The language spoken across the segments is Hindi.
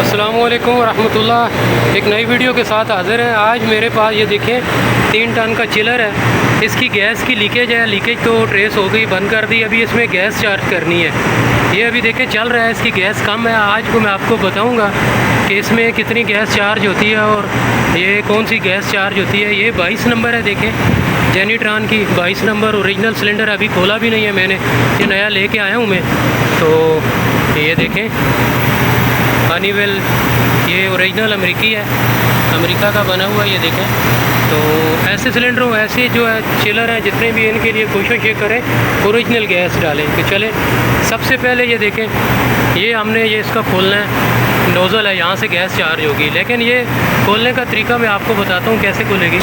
अस्सलामुअलैकुम वरहमतुल्लाह। एक नई वीडियो के साथ हाज़िर हैं। आज मेरे पास ये देखें 3 टन का चिलर है। इसकी गैस की लीकेज है। लीकेज तो ट्रेस हो गई, बंद कर दी। अभी इसमें गैस चार्ज करनी है। ये अभी देखें चल रहा है, इसकी गैस कम है। आज को मैं आपको बताऊंगा कि इसमें कितनी गैस चार्ज होती है और ये कौन सी गैस चार्ज होती है। ये 22 नंबर है, देखें जेनिट्रॉन की 22 नंबर ओरिजिनल सिलेंडर। अभी खोला भी नहीं है मैंने, ये नया लेके आया हूँ मैं। तो ये देखें हनीवेल, ये ओरिजिनल अमेरिकी है, अमेरिका का बना हुआ है। ये देखें, तो ऐसे सिलेंडरों ऐसे जो है चिलर हैं जितने भी, इनके लिए कोशिश ये करें ओरिजिनल गैस डालें। कि चले सबसे पहले ये देखें, ये हमने ये इसका खोलना है, नोज़ल है, यहाँ से गैस चार्ज होगी। लेकिन ये खोलने का तरीका मैं आपको बताता हूँ कैसे खुलेगी।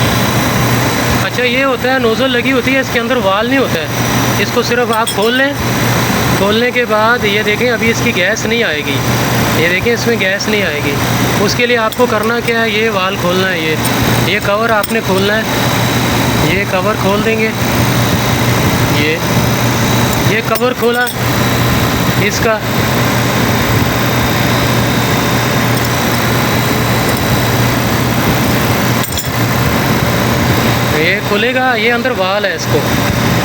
अच्छा, ये होता है नोज़ल लगी होती है, इसके अंदर वाल नहीं होता है। इसको सिर्फ आप खोल लें। खोलने के बाद ये देखें अभी इसकी गैस नहीं आएगी। ये देखें इसमें गैस नहीं आएगी। उसके लिए आपको करना क्या है, ये वाल खोलना है। ये कवर आपने खोलना है। ये कवर खोल देंगे। ये कवर खोला इसका। ये खुलेगा, ये अंदर वाल है इसको।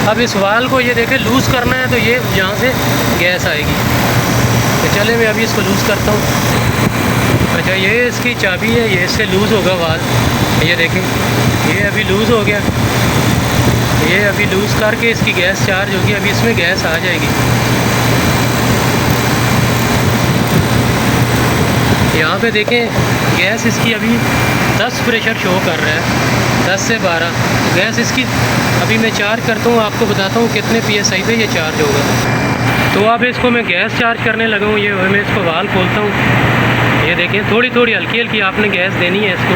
अब इस वाल को ये देखें लूज़ करना है, तो ये यहाँ से गैस आएगी। तो चले मैं अभी इसको लूज़ करता हूँ। अच्छा, ये इसकी चाबी है, ये इससे लूज़ होगा वाल। ये देखें, ये अभी लूज़ हो गया। ये अभी लूज़ करके इसकी गैस चार्ज होगी। अभी इसमें गैस आ जाएगी। यहाँ पे देखें गैस इसकी अभी 10 प्रेशर शो कर रहा है, 10 से 12 गैस इसकी। अभी मैं चार्ज करता हूँ, आपको बताता हूँ कितने PSI पे ये चार्ज होगा। तो अब इसको मैं गैस चार्ज करने लगा हूँ। ये मैं इसको वाल खोलता हूँ। ये देखें थोड़ी थोड़ी हल्की हल्की आपने गैस देनी है इसको।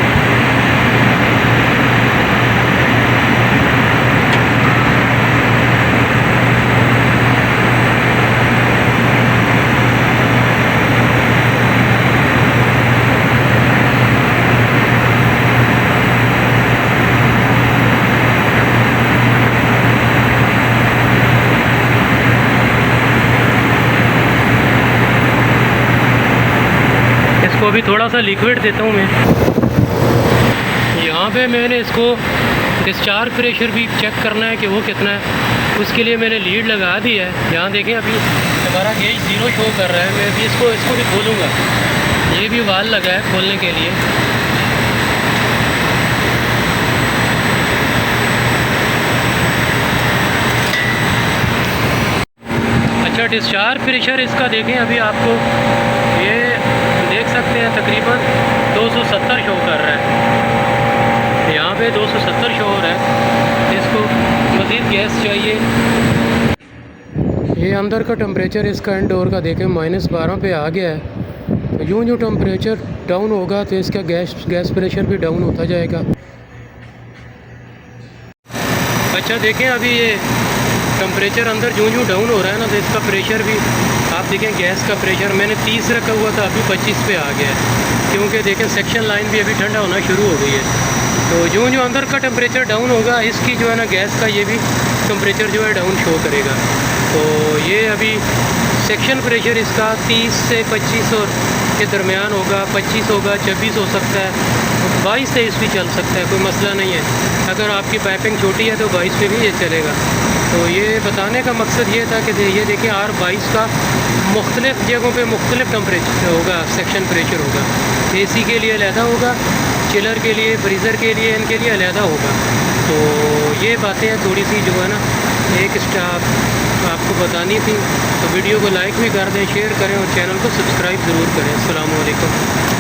इसको अभी थोड़ा सा लिक्विड देता हूँ मैं। यहाँ पे मैंने इसको डिस्चार्ज प्रेशर भी चेक करना है कि वो कितना है। उसके लिए मैंने लीड लगा दी है। यहाँ देखें अभी हमारा गेज 0 शो कर रहा है। मैं अभी इसको भी खोलूँगा। ये भी वाल लगा है खोलने के लिए। अच्छा, डिस्चार्ज प्रेशर इसका देखें अभी आपको ये देख सकते हैं तकरीबन 270 शो कर रहा है। यहाँ पे 270 शो हो रहा है। इसको मज़ीद गैस चाहिए। ये अंदर का टेम्परेचर इसका इंडोर का देखें -12 पे आ गया है। तो यूँ टेम्परेचर डाउन होगा तो इसका गैस प्रेशर भी डाउन होता जाएगा। अच्छा देखें अभी ये टेम्परेचर अंदर यूँ डाउन हो रहा है ना, तो इसका प्रेशर भी आप देखें। गैस का प्रेशर मैंने 30 रखा हुआ था, अभी 25 पे आ गया है। क्योंकि देखें सेक्शन लाइन भी अभी ठंडा होना शुरू हो गई है। तो जो अंदर का टेम्परेचर डाउन होगा, इसकी जो है ना गैस का ये भी टेम्परेचर जो है डाउन शो करेगा। तो ये अभी सेक्शन प्रेशर इसका 30 से 25 और के दरमियान होगा। 25 होगा, 26 हो सकता है, 22 से भी चल सकता है, कोई मसला नहीं है। अगर आपकी पाइपिंग छोटी है तो 22 पे भी ये चलेगा। तो ये बताने का मकसद ये था कि ये देखें R22 का मुख्तलिफ़ जगहों पे मुख्तलिफ़ टेम्परेचर होगा, सेक्शन प्रेशर होगा। AC के लिए अलहदा होगा, चिलर के लिए, फ्रीज़र के लिए, इनके लिए अलहदा होगा। तो ये बातें हैं थोड़ी सी जो है ना एक स्टाफ आपको बतानी थी। तो वीडियो को लाइक भी कर दें, शेयर करें और चैनल को सब्सक्राइब ज़रूर करें। अस्सलामु अलैकुम।